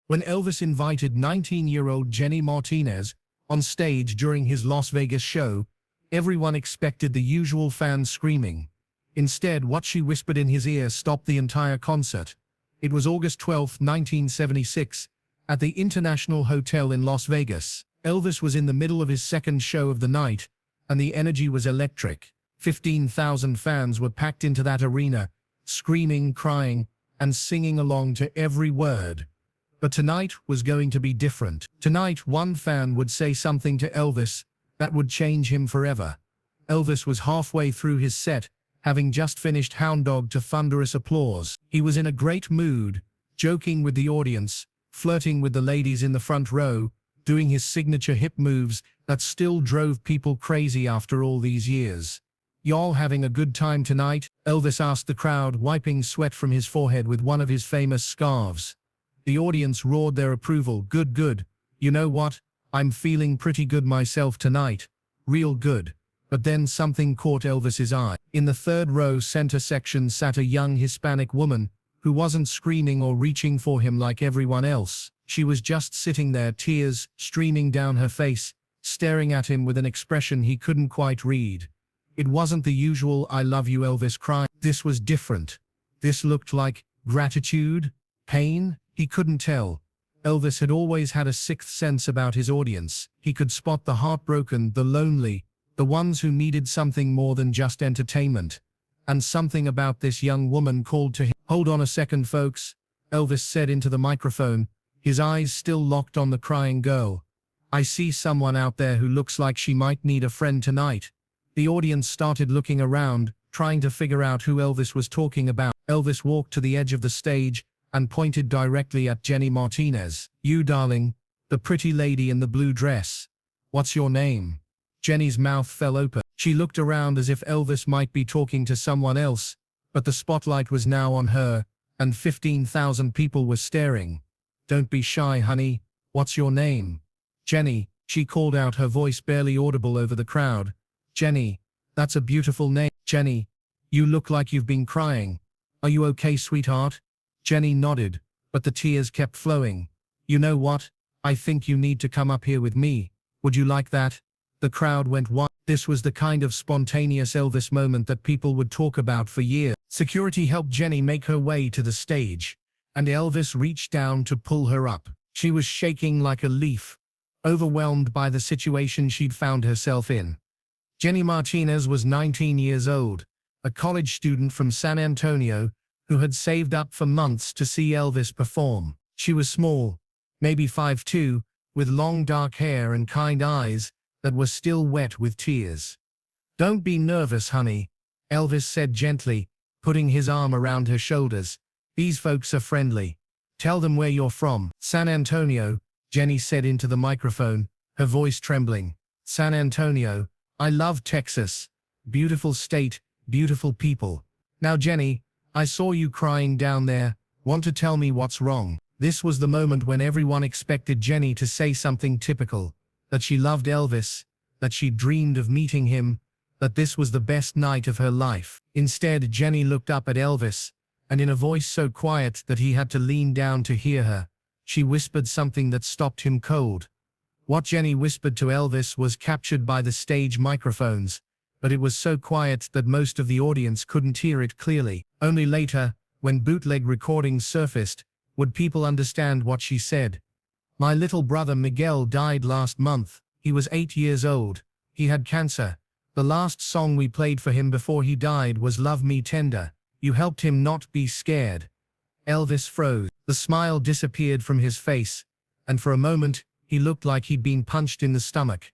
When Elvis invited 19-year-old Jenny Martinez on stage during his Las Vegas show, everyone expected the usual fans screaming. Instead, what she whispered in his ear stopped the entire concert. It was August 12, 1976, at the International Hotel in Las Vegas. Elvis was in the middle of his second show of the night, and the energy was electric. 15,000 fans were packed into that arena, screaming, crying, and singing along to every word. But tonight was going to be different. Tonight, one fan would say something to Elvis that would change him forever. Elvis was halfway through his set, having just finished Hound Dog to thunderous applause. He was in a great mood, joking with the audience, flirting with the ladies in the front row, doing his signature hip moves that still drove people crazy after all these years. "Y'all having a good time tonight?" Elvis asked the crowd, wiping sweat from his forehead with one of his famous scarves. The audience roared their approval. "Good, good. You know what? I'm feeling pretty good myself tonight. Real good." But then something caught Elvis's eye. In the third row center section sat a young Hispanic woman who wasn't screaming or reaching for him like everyone else. She was just sitting there, tears streaming down her face, staring at him with an expression he couldn't quite read. It wasn't the usual "I love you, Elvis" cry. This was different. This looked like gratitude, pain. He couldn't tell. Elvis had always had a sixth sense about his audience. He could spot the heartbroken, the lonely, the ones who needed something more than just entertainment. And something about this young woman called to him. "Hold on a second, folks," Elvis said into the microphone, his eyes still locked on the crying girl. "I see someone out there who looks like she might need a friend tonight." The audience started looking around, trying to figure out who Elvis was talking about. Elvis walked to the edge of the stage and pointed directly at Jenny Martinez. "You, darling, the pretty lady in the blue dress. What's your name?" Jenny's mouth fell open. She looked around as if Elvis might be talking to someone else, but the spotlight was now on her, and 15,000 people were staring. "Don't be shy, honey. What's your name?" "Jenny," she called out, her voice barely audible over the crowd. "Jenny, that's a beautiful name." "Jenny, you look like you've been crying. Are you okay, sweetheart?" Jenny nodded, but the tears kept flowing. "You know what? I think you need to come up here with me. Would you like that?" The crowd went wild. This was the kind of spontaneous Elvis moment that people would talk about for years. Security helped Jenny make her way to the stage, and Elvis reached down to pull her up. She was shaking like a leaf, overwhelmed by the situation she'd found herself in. Jenny Martinez was 19 years old, a college student from San Antonio who had saved up for months to see Elvis perform. She was small, maybe 5'2", with long dark hair and kind eyes that were still wet with tears. "Don't be nervous, honey," Elvis said gently, putting his arm around her shoulders. "These folks are friendly. Tell them where you're from." "San Antonio," Jenny said into the microphone, her voice trembling. "San Antonio. I love Texas. Beautiful state, beautiful people. Now, Jenny, I saw you crying down there. Want to tell me what's wrong?" This was the moment when everyone expected Jenny to say something typical, that she loved Elvis, that she dreamed of meeting him, that this was the best night of her life. Instead, Jenny looked up at Elvis, and in a voice so quiet that he had to lean down to hear her, she whispered something that stopped him cold. What Jenny whispered to Elvis was captured by the stage microphones, but it was so quiet that most of the audience couldn't hear it clearly. Only later, when bootleg recordings surfaced, would people understand what she said. "My little brother Miguel died last month. He was 8 years old. He had cancer. The last song we played for him before he died was Love Me Tender. You helped him not be scared." Elvis froze. The smile disappeared from his face, and for a moment, he looked like he'd been punched in the stomach.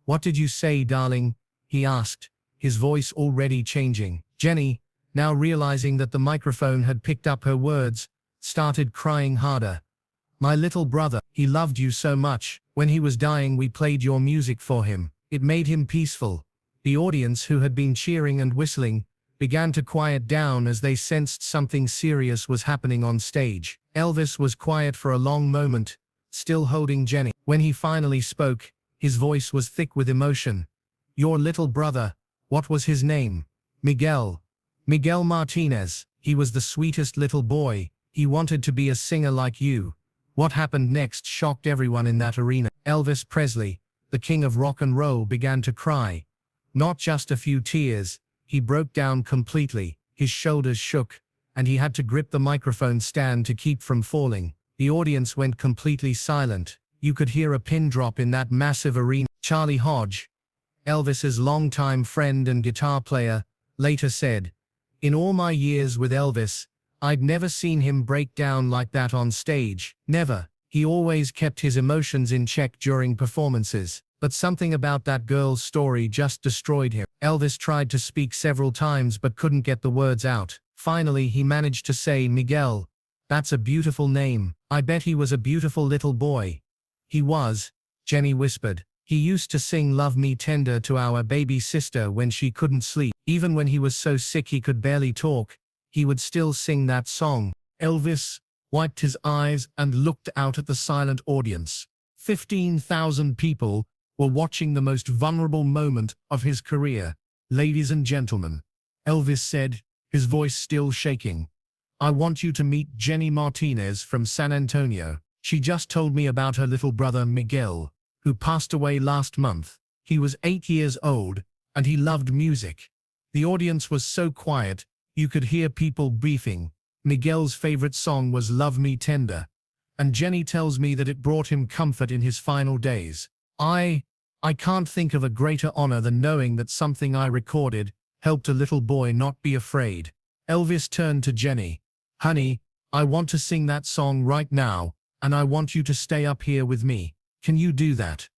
"What did you say, darling?" he asked, his voice already changing. Jenny, now realizing that the microphone had picked up her words, started crying harder. "My little brother, he loved you so much. When he was dying, we played your music for him. It made him peaceful." The audience, who had been cheering and whistling, began to quiet down as they sensed something serious was happening on stage. Elvis was quiet for a long moment, still holding Jenny. When he finally spoke, his voice was thick with emotion. "Your little brother, what was his name?" "Miguel. Miguel Martinez. He was the sweetest little boy. He wanted to be a singer like you. What happened next shocked everyone in that arena. Elvis Presley, the king of rock and roll, began to cry. Not just a few tears, he broke down completely, his shoulders shook, and he had to grip the microphone stand to keep from falling. The audience went completely silent. You could hear a pin drop in that massive arena. Charlie Hodge, Elvis's longtime friend and guitar player, later said, "In all my years with Elvis, I'd never seen him break down like that on stage. Never. He always kept his emotions in check during performances. But something about that girl's story just destroyed him." Elvis tried to speak several times but couldn't get the words out. Finally, he managed to say, "Miguel, that's a beautiful name. I bet he was a beautiful little boy." "He was," Jenny whispered. "He used to sing 'Love Me Tender' to our baby sister when she couldn't sleep. Even when he was so sick he could barely talk, he would still sing that song." Elvis wiped his eyes and looked out at the silent audience. 15,000 people were watching the most vulnerable moment of his career. "Ladies and gentlemen," Elvis said, his voice still shaking, "I want you to meet Jenny Martinez from San Antonio. She just told me about her little brother Miguel, who passed away last month. He was 8 years old, and he loved music." The audience was so quiet, you could hear people breathing. Miguel's favorite song was "Love Me Tender," and Jenny tells me that it brought him comfort in his final days. I can't think of a greater honor than knowing that something I recorded helped a little boy not be afraid. Elvis turned to Jenny. "Honey, I want to sing that song right now, and I want you to stay up here with me. Can you do that?"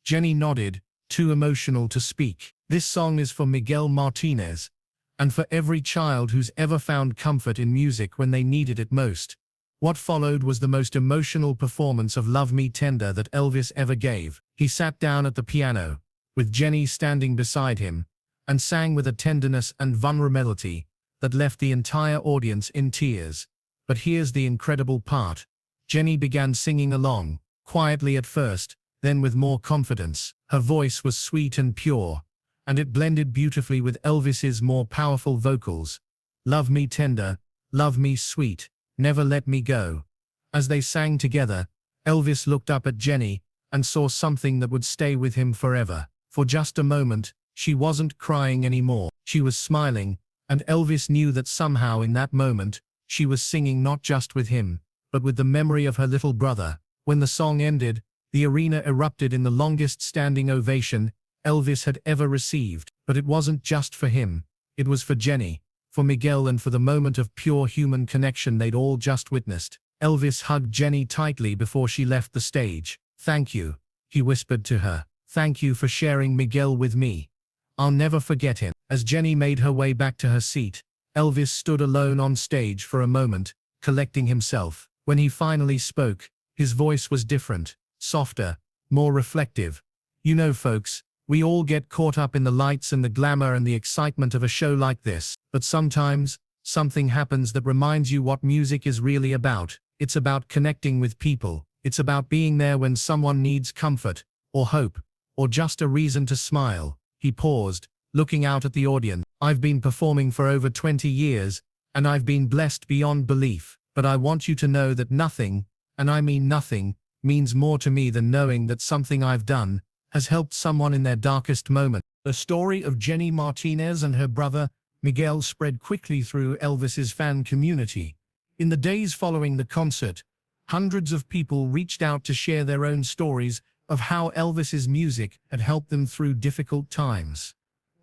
Jenny nodded, too emotional to speak. "This song is for Miguel Martinez, and for every child who's ever found comfort in music when they needed it most." What followed was the most emotional performance of "Love Me Tender" that Elvis ever gave. He sat down at the piano, with Jenny standing beside him, and sang with a tenderness and vulnerability that left the entire audience in tears. But here's the incredible part. Jenny began singing along, quietly at first, then with more confidence. Her voice was sweet and pure, and it blended beautifully with Elvis's more powerful vocals. "Love me tender, love me sweet, never let me go." As they sang together, Elvis looked up at Jenny and saw something that would stay with him forever. For just a moment, she wasn't crying anymore. She was smiling, and Elvis knew that somehow in that moment, she was singing not just with him, but with the memory of her little brother. When the song ended, the arena erupted in the longest standing ovation Elvis had ever received. But it wasn't just for him. It was for Jenny, for Miguel, and for the moment of pure human connection they'd all just witnessed. Elvis hugged Jenny tightly before she left the stage. "Thank you," he whispered to her. "Thank you for sharing Miguel with me. I'll never forget him." As Jenny made her way back to her seat, Elvis stood alone on stage for a moment, collecting himself. When he finally spoke, his voice was different, softer, more reflective. "You know, folks, we all get caught up in the lights and the glamour and the excitement of a show like this. But sometimes, something happens that reminds you what music is really about. It's about connecting with people. It's about being there when someone needs comfort, or hope, or just a reason to smile." He paused, looking out at the audience. "I've been performing for over 20 years, and I've been blessed beyond belief. But I want you to know that nothing, and I mean nothing, means more to me than knowing that something I've done has helped someone in their darkest moment." The story of Jenny Martinez and her brother Miguel spread quickly through Elvis's fan community. In the days following the concert, hundreds of people reached out to share their own stories of how Elvis's music had helped them through difficult times.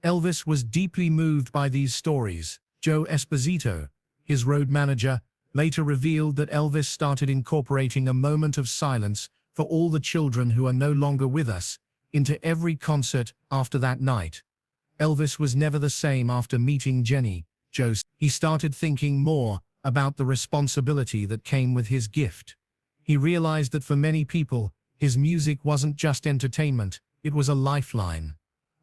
Elvis was deeply moved by these stories. Joe Esposito, his road manager, later revealed that Elvis started incorporating a moment of silence for all the children who are no longer with us into every concert after that night. Elvis was never the same after meeting Jenny. He started thinking more about the responsibility that came with his gift. He realized that for many people, his music wasn't just entertainment, it was a lifeline.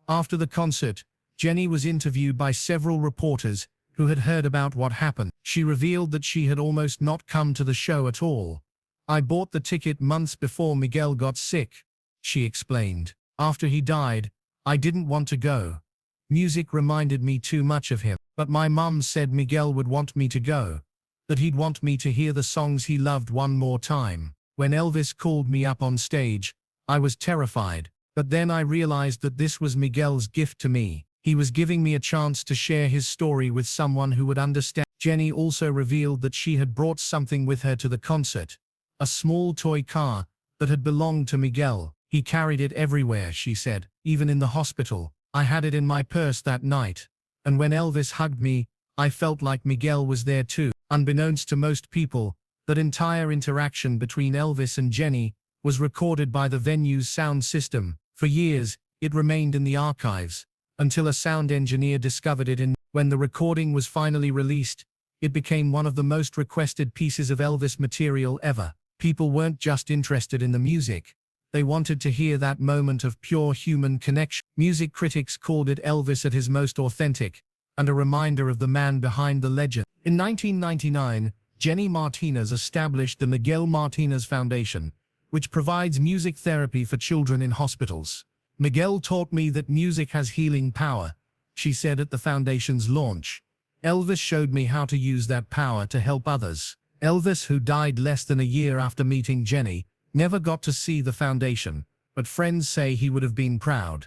After the concert, Jenny was interviewed by several reporters who had heard about what happened. She revealed that she had almost not come to the show at all. "I bought the ticket months before Miguel got sick," she explained. "After he died, I didn't want to go. Music reminded me too much of him. But my mum said Miguel would want me to go, that he'd want me to hear the songs he loved one more time." When Elvis called me up on stage, I was terrified, but then I realized that this was Miguel's gift to me. He was giving me a chance to share his story with someone who would understand. Jenny also revealed that she had brought something with her to the concert, a small toy car that had belonged to Miguel. He carried it everywhere, she said, even in the hospital. I had it in my purse that night, and when Elvis hugged me, I felt like Miguel was there too. Unbeknownst to most people, that entire interaction between Elvis and Jenny was recorded by the venue's sound system. For years, it remained in the archives, until a sound engineer discovered it. When the recording was finally released, it became one of the most requested pieces of Elvis material ever. People weren't just interested in the music. They wanted to hear that moment of pure human connection. Music critics called it Elvis at his most authentic, and a reminder of the man behind the legend. In 1999, Jenny Martinez established the Miguel Martinez Foundation, which provides music therapy for children in hospitals. Miguel taught me that music has healing power, she said at the foundation's launch. Elvis showed me how to use that power to help others. Elvis, who died less than a year after meeting Jenny, never got to see the foundation, but friends say he would have been proud.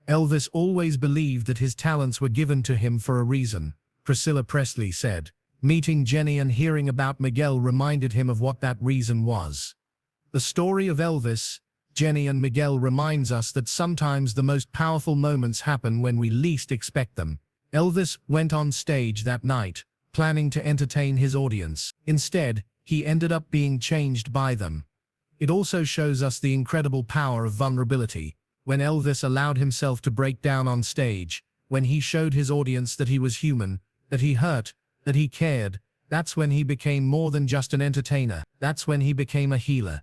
Elvis always believed that his talents were given to him for a reason, Priscilla Presley said. Meeting Jenny and hearing about Miguel reminded him of what that reason was. The story of Elvis, Jenny and Miguel reminds us that sometimes the most powerful moments happen when we least expect them. Elvis went on stage that night, planning to entertain his audience. Instead, he ended up being changed by them. It also shows us the incredible power of vulnerability. When Elvis allowed himself to break down on stage, when he showed his audience that he was human, that he hurt, that he cared, that's when he became more than just an entertainer. That's when he became a healer.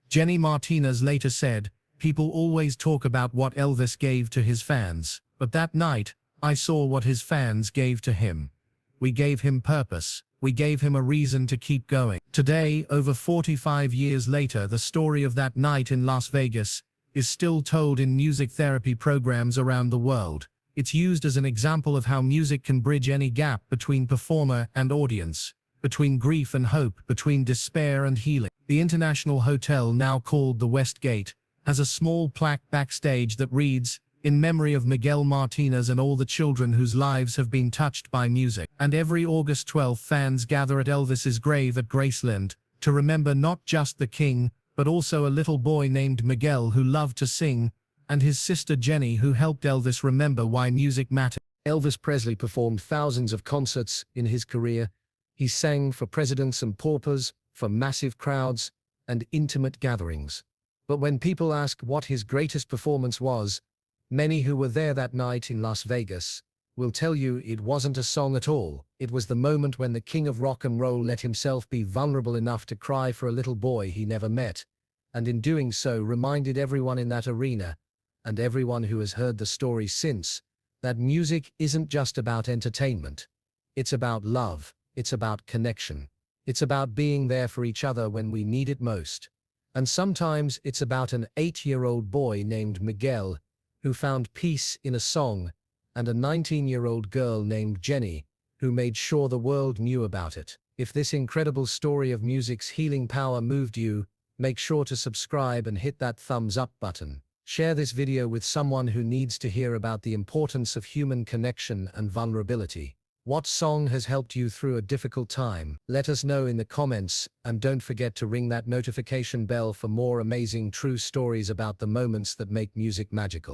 Jenny Martinez later said, "People always talk about what Elvis gave to his fans, but that night, I saw what his fans gave to him. We gave him purpose. We gave him a reason to keep going." Today, over 45 years later, the story of that night in Las Vegas is still told in music therapy programs around the world. It's used as an example of how music can bridge any gap between performer and audience, between grief and hope, between despair and healing. The International Hotel, now called the West Gate, has a small plaque backstage that reads, "In memory of Miguel Martinez and all the children whose lives have been touched by music." And every August 12th, fans gather at Elvis's grave at Graceland to remember not just the king, but also a little boy named Miguel who loved to sing, and his sister Jenny who helped Elvis remember why music mattered. Elvis Presley performed thousands of concerts in his career. He sang for presidents and paupers, for massive crowds, and intimate gatherings. But when people ask what his greatest performance was, many who were there that night in Las Vegas will tell you it wasn't a song at all. It was the moment when the king of rock and roll let himself be vulnerable enough to cry for a little boy he never met, and in doing so reminded everyone in that arena, and everyone who has heard the story since, that music isn't just about entertainment. It's about love. It's about connection. It's about being there for each other when we need it most. And sometimes it's about an 8-year-old boy named Miguel who found peace in a song, and a 19-year-old girl named Jenny who made sure the world knew about it. If this incredible story of music's healing power moved you, make sure to subscribe and hit that thumbs up button. Share this video with someone who needs to hear about the importance of human connection and vulnerability. What song has helped you through a difficult time? Let us know in the comments, and don't forget to ring that notification bell for more amazing true stories about the moments that make music magical.